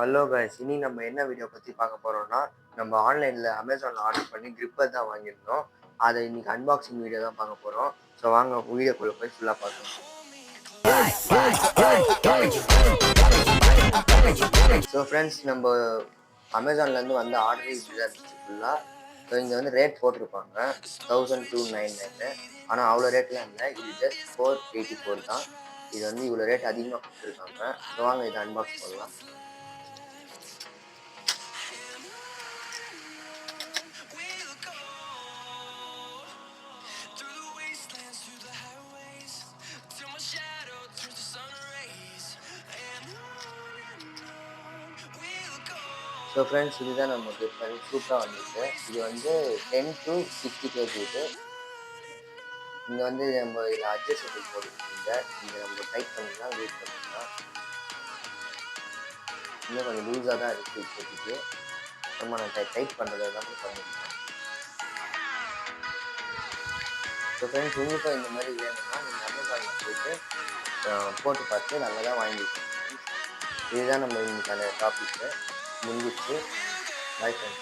Hello guys, இனி நம்ம என்ன வீடியோ பற்றி பார்க்க போகிறோம்னா, நம்ம ஆன்லைனில் அமேசானில் ஆர்டர் பண்ணி கிரிப்பர் தான் வாங்கியிருந்தோம். அதை இன்னைக்கு அன்பாக்சிங் வீடியோ தான் பார்க்க போகிறோம். ஸோ வாங்க வீடியோக்குள்ளே போய் ஃபுல்லாக பார்க்கலாம். ஸோ ஃப்ரெண்ட்ஸ், நம்ம அமேசான்லேருந்து வந்த ஆர்டரே இப்படி தான் இருந்துச்சு ஃபுல்லாக. ஸோ இங்கே வந்து ரேட் போட்டிருப்பாங்க 1299. ஆனால் அவ்வளோ ரேட்லாம் இல்லை, இது ஜஸ்ட் 484 தான். இது வந்து இவ்வளோ ரேட் அதிகமாக கொடுத்துருக்காங்க. ஸோ வாங்க இதை அன்பாக்ஸ் பண்ணலாம். ஸோ ஃப்ரெண்ட்ஸ், இதுதான் நமக்கு சூப்பராக வந்துருக்கு. இது வந்து 10 to 60 kg இது. இங்கே வந்து நம்ம இதில் அட்ஜஸ்டபிள் போட்டுருக்கீங்க. இங்கே நம்ம டைட் பண்ணிக்கலாம், லூஸ் பண்ணிக்கலாம். இன்னும் கொஞ்சம் லூஸாக தான் இருக்குது இப்போதைக்கு. நம்ம நான் டைட் பண்ணுறது எல்லாமே பண்ணிக்கலாம். ஸோ ஃப்ரெண்ட்ஸ், உங்களுக்கும் இந்த மாதிரி வேணும்னா நீங்கள் அமேசானில் போய்ட்டு போட்டு பார்த்து நல்லா தான் வாங்கிக்கோங்க. இதுதான் நம்ம இன்னைக்கான டாபிக்கு முடிஞ்சிச்சு. Bye friends.